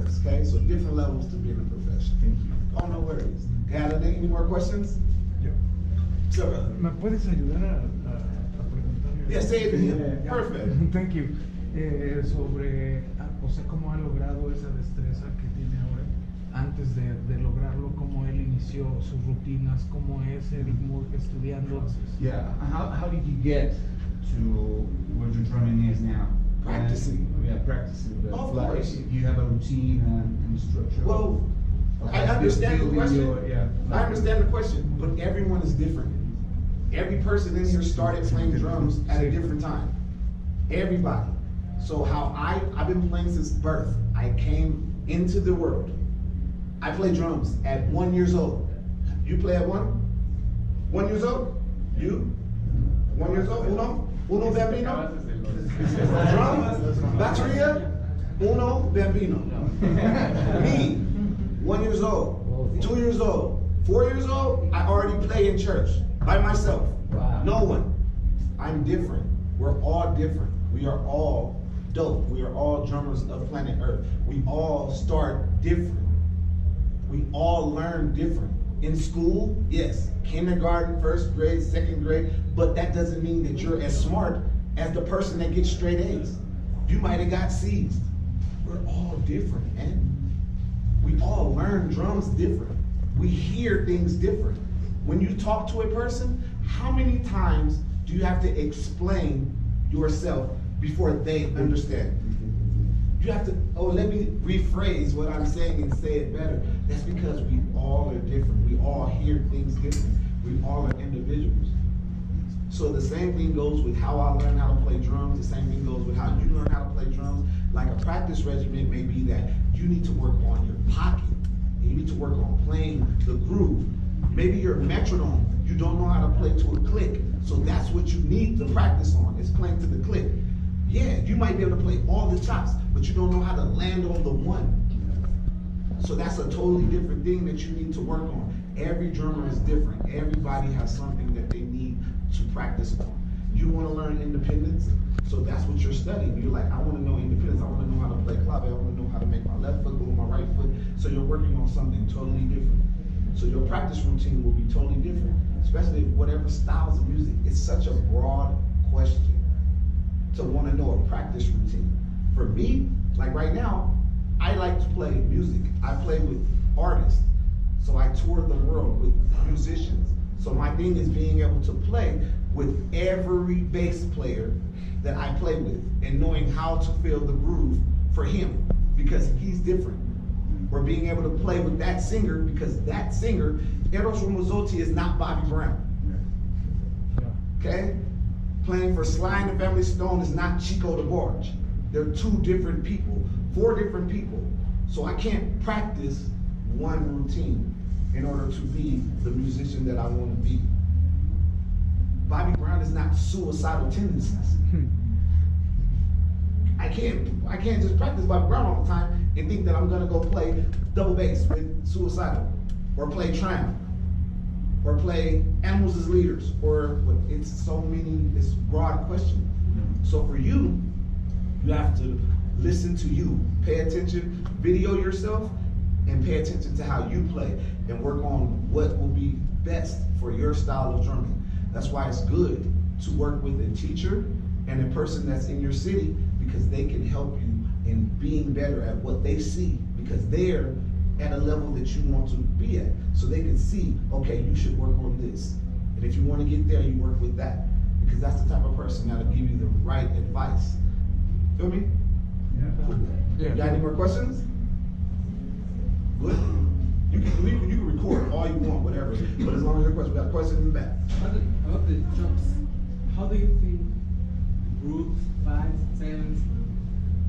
levels, okay? So different levels to being a professional. Thank you. Oh, no worries. Got any more questions? So, brother. ¿Me puedes ayudar a preguntar? Yeah, say it again. Yeah. Perfect. Thank you. Sobre, o sea, cómo ha logrado esa destreza que tiene ahora, antes de lograrlo, cómo él inició sus rutinas, cómo es él estudiando. Yeah, how did you get to where your drumming is now? Practicing. Yeah, practicing. But Of like, course. if you have a routine and structure. Well, of I like understand the building question. yeah, I understand the question, but everyone is different. Every person in here started playing drums at a different time. Everybody. So how I've been playing since birth. I came into the world. I play drums at 1 year old. You play at 1? 1 year old? You? 1 year old? Uno bambino? Drum? Bateria? Uno bambino. Me, 1 year old, 2 years old, 4 years old, I already play in church by myself. Wow. No one. I'm different. We're all different. We are all dope. We are all drummers of planet Earth. We all start different. We all learn different. In school, yes, kindergarten, first grade, second grade, but that doesn't mean that you're as smart as the person that gets straight A's. You might have got C's. We're all different, man. We all learn drums different. We hear things different. When you talk to a person, how many times do you have to explain yourself before they understand? You have to, oh, let me rephrase what I'm saying and say it better. That's because we all are different. We all hear things different. We all are individuals. So the same thing goes with how I learn how to play drums. The same thing goes with how you learn how to play drums. Like a practice regimen may be that you need to work on your pocket. You need to work on playing the groove. Maybe you're a metronome. You don't know how to play to a click. So that's what you need to practice on, is playing to the click. Yeah, you might be able to play all the chops, but you don't know how to land on the one. So that's a totally different thing that you need to work on. Every drummer is different. Everybody has something that they need to practice on. You want to learn independence, so that's what you're studying. You're like, I want to know independence. I want to know how to play clave. I want to know how to make my left foot go with my right foot. So you're working on something totally different. So your practice routine will be totally different, especially whatever styles of music. It's such a broad question to want to know a practice routine. For me, like right now, I like to play music. I play with artists. So I tour the world with musicians. So my thing is being able to play with every bass player that I play with and knowing how to feel the groove for him, because he's different. Or being able to play with that singer, because that singer, Eros Ramazzotti, is not Bobby Brown. Okay? Playing for Sly and the Family Stone is not Chico DeBarge. They're two different people, 4 different people. So I can't practice one routine in order to be the musician that I want to be. Bobby Brown is not suicidal tendencies. I can't just practice Bobby Brown all the time and think that I'm gonna go play double bass with Suicidal, or play Tram, or play Animals as Leaders, or it's so many, it's a broad question. So for you, you have to listen to you, pay attention, video yourself, and pay attention to how you play, and work on what will be best for your style of drumming. That's why it's good to work with a teacher and a person that's in your city, because they can help you in being better at what they see, because they're at a level that you want to be at. So they can see, okay, you should work on this. And if you want to get there, you work with that, because that's the type of person that'll give you the right advice. Feel me? Yeah. You got any more questions? Good. You can record all you want, whatever, but as long as your question, we got questions in the back. About the jumps, how do you think groups, 5s, 7s,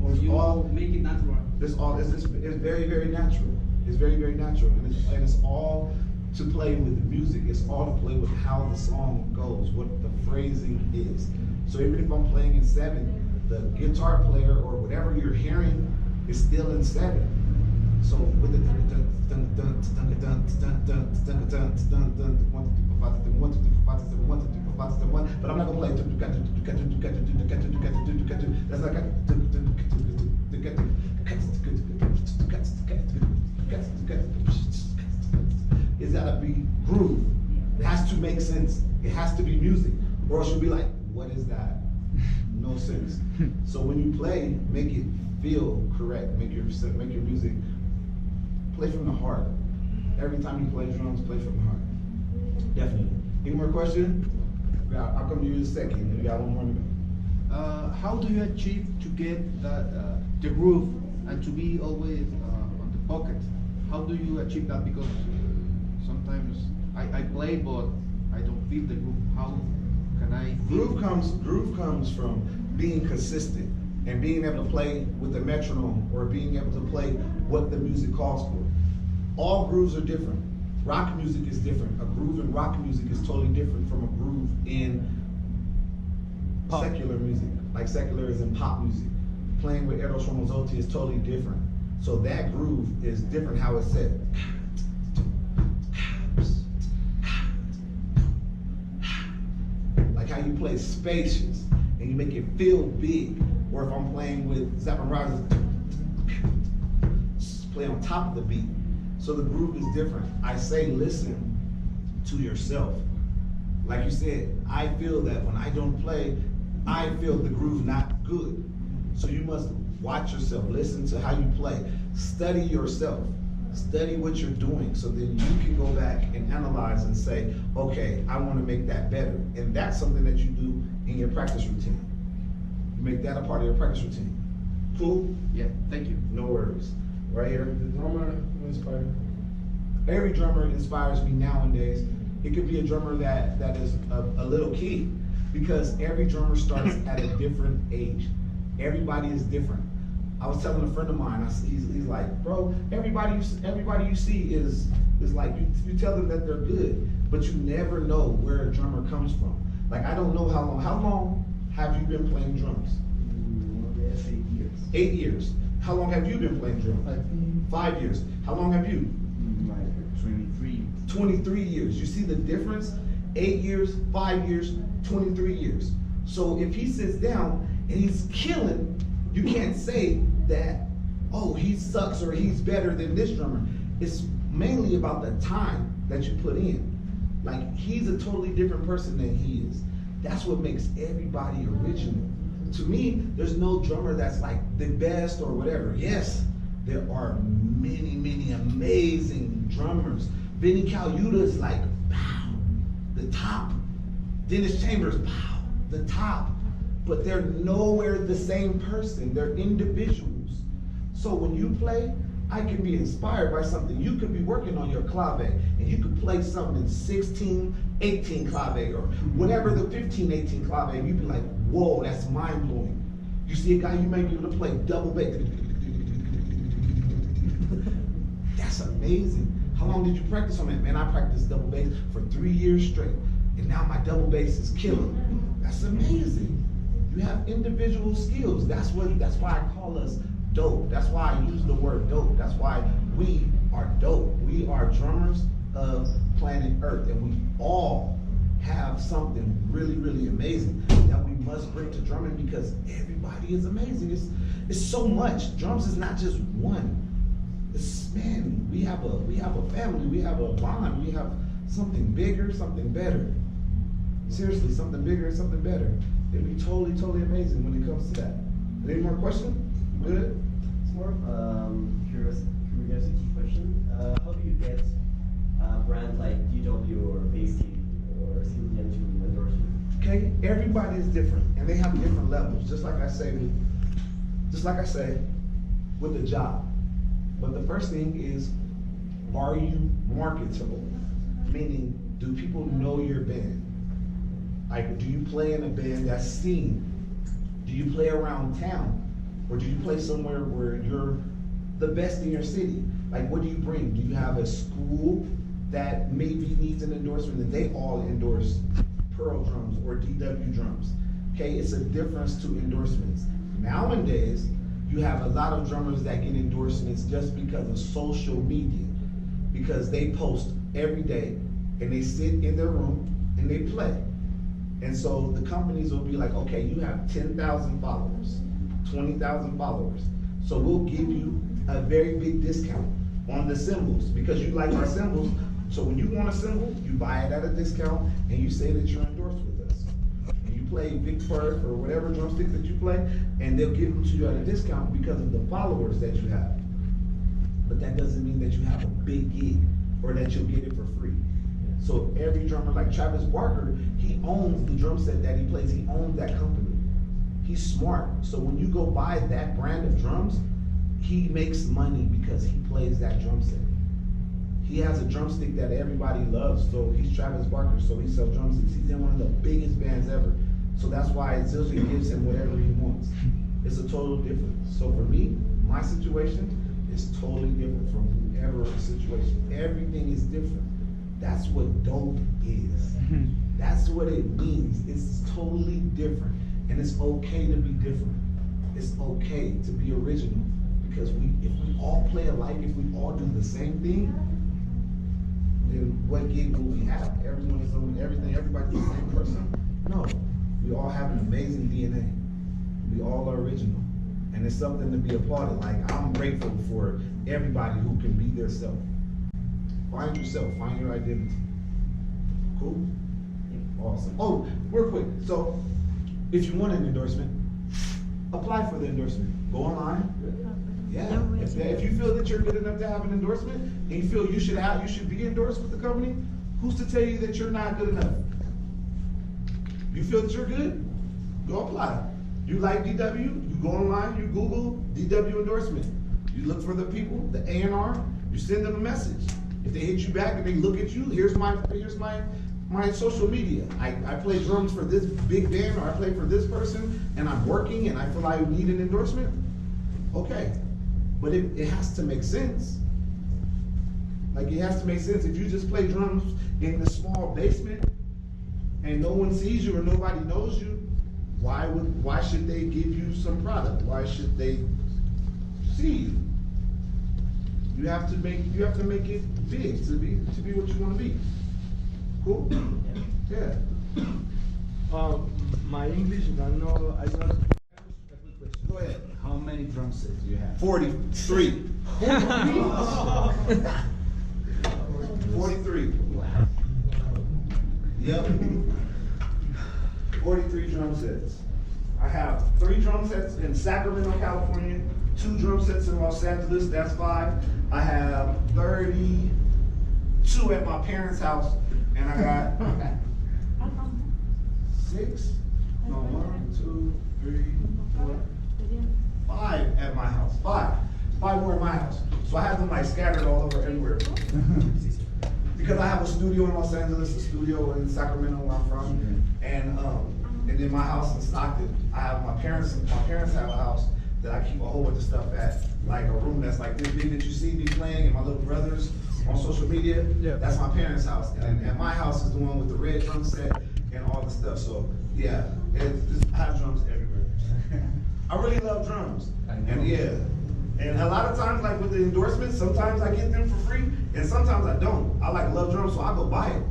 or you all make it natural? It's very, very natural. It's very, very natural, and it's all to play with the music. It's all to play with how the song goes, what the phrasing is. So even if I'm playing in 7, the guitar player or whatever you're hearing is still in 7. So with the but I'm not gonna play. That's like groove. It has to make sense. It has to be music, or else you'll be like, what is that? No sense. So when you play, make it feel correct. Make your music play from the heart. Every time you play drums, play from the heart. Definitely. Any more questions? I'll come to you in a second. We got one more to go. How do you achieve to get the groove and to be always on the pocket? How do you achieve that? Because sometimes I play, but I don't feel the groove. How can I feel Groove comes from being consistent and being able to play with the metronome or being able to play what the music calls for. All grooves are different. Rock music is different. A groove in rock music is totally different from a groove in Pop. secular music. Like secular is in pop music. Playing with Eros Ramazzotti is totally different. So that groove is different how it's set. Like how you play spacious and you make it feel big. Or if I'm playing with Zapp and Rogers, play on top of the beat. So the groove is different. I say listen to yourself. Like you said, I feel that when I don't play, I feel the groove not good. So you must watch yourself, listen to how you play, study yourself, study what you're doing, so then you can go back and analyze and say, okay, I want to make that better. And that's something that you do in your practice routine. You make that a part of your practice routine. Cool? Yeah, thank you. No worries. Right here. The drummer who inspired. Every drummer inspires me nowadays. It could be a drummer that is a little kid, because every drummer starts at a different age. Everybody is different. I was telling a friend of mine, he's like, bro, everybody you see is like, you tell them that they're good, but you never know where a drummer comes from. Like, I don't know how long have you been playing drums? 8 years. 8 years. How long have you been playing drums? 5 years. How long have you? Like 23. 23 years. You see the difference? 8 years, 5 years, 23 years. So if he sits down and he's killing, you can't say that, oh, he sucks or he's better than this drummer. It's mainly about the time that you put in. Like, he's a totally different person than he is. That's what makes everybody original. To me, there's no drummer that's like the best or whatever. Yes, there are many, many amazing drummers. Vinny Colaiuta is like, pow, the top. Dennis Chambers, pow, the top. But they're nowhere the same person. They're individuals. So when you play, I can be inspired by something. You could be working on your clave, and you could play something in 16, 18 clave, or whatever the 15, 18 clave, and you'd be like, whoa, that's mind blowing. You see a guy, you may be able to play double bass. That's amazing. How long did you practice on that? Man, I practiced double bass for 3 years straight, and now my double bass is killing. That's amazing. You have individual skills. That's why I call us dope. That's why I use the word dope. That's why we are dope. We are drummers of planet Earth, and we all have something really, really amazing that we must bring to drumming, because everybody is amazing. It's so much. Drums is not just one. It's, man, we have a family, we have a bond, we have something bigger, something better. Seriously, something bigger and something better. It'd be totally, totally amazing when it comes to that. Any more questions? Good? It's more of curiosity question. How do you get a brand like DW or Pasty or Sígueme to endorse you? Okay, everybody is different, and they have different levels. Just like I say with the job. But the first thing is, are you marketable? Meaning, do people know your band? Like, do you play in a band that's seen? Do you play around town? Or do you play somewhere where you're the best in your city? Like, what do you bring? Do you have a school that maybe needs an endorsement, and they all endorse Pearl drums or DW drums? Okay, it's a difference to endorsements. Nowadays, you have a lot of drummers that get endorsements just because of social media, because they post every day and they sit in their room and they play. And so the companies will be like, okay, you have 10,000 followers, 20,000 followers. So we'll give you a very big discount on the cymbals, because you like our cymbals. So when you want a cymbal, you buy it at a discount and you say that you're endorsed with us. And you play Vic Firth or whatever drumstick that you play, and they'll give them to you at a discount because of the followers that you have. But that doesn't mean that you have a big gig or that you'll get it for free. So every drummer, like Travis Barker, he owns the drum set that he plays. He owns that company. He's smart. So when you go buy that brand of drums, he makes money because he plays that drum set. He has a drumstick that everybody loves. So he's Travis Barker, so he sells drumsticks. He's in one of the biggest bands ever. So that's why Zillion gives him whatever he wants. It's a total difference. So for me, my situation is totally different from whoever's situation. Everything is different. That's what dope is. That's what it means. It's totally different. And it's okay to be different. It's okay to be original. Because if we all play alike, if we all do the same thing, then what gig will we have? Everyone is on everything, everybody's the same person? No. We all have an amazing DNA. We all are original. And it's something to be applauded. Like, I'm grateful for everybody who can be their self. Find yourself, find your identity. Cool? Awesome. Oh, real quick. So, if you want an endorsement, apply for the endorsement. Go online. Yeah. If you feel that you're good enough to have an endorsement, and you feel you should be endorsed with the company, who's to tell you that you're not good enough? You feel that you're good? Go apply. You like DW? You go online, you Google DW endorsement. You look for the people, the A&R, you send them a message. If they hit you back and they look at you, here's my social media. I play drums for this big band, or I play for this person, and I'm working and I feel I need an endorsement. Okay, but it has to make sense. Like, it has to make sense. If you just play drums in the small basement and no one sees you or nobody knows you, why should they give you some product? Why should they see you? You have to make it big to be what you want to be. Cool? Yeah. My English, I know. Go ahead. How many drum sets do you have? 43. 43. Yep. 43 drum sets. I have 3 drum sets in Sacramento, California, 2 drum sets in Los Angeles, that's 5. I have 32 at my parents' house, and I got 6, no, 1, 2, 3, 4, 5 at my house. 5 more at my house. So I have them like scattered all over everywhere. Because I have a studio in Los Angeles, a studio in Sacramento where I'm from, and then my house in Stockton. I have my parents have a house that I keep a whole bunch of stuff at, like a room that's like this big that you see me playing, and my little brothers on social media. Yeah. That's my parents' house, and my house is the one with the red drum set and all the stuff. So yeah, I have drums everywhere. I really love drums, and yeah. And a lot of times, like with the endorsements, sometimes I get them for free, and sometimes I don't. I love drums, so I go buy it.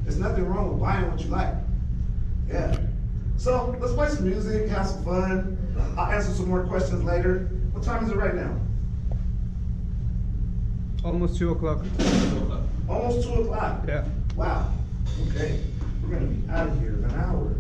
There's nothing wrong with buying what you like. Yeah. So let's play some music, have some fun. I'll answer some more questions later. What time is it right now? Almost 2 o'clock. Almost 2 o'clock. Yeah. Wow. Okay. We're gonna be out of here in an hour.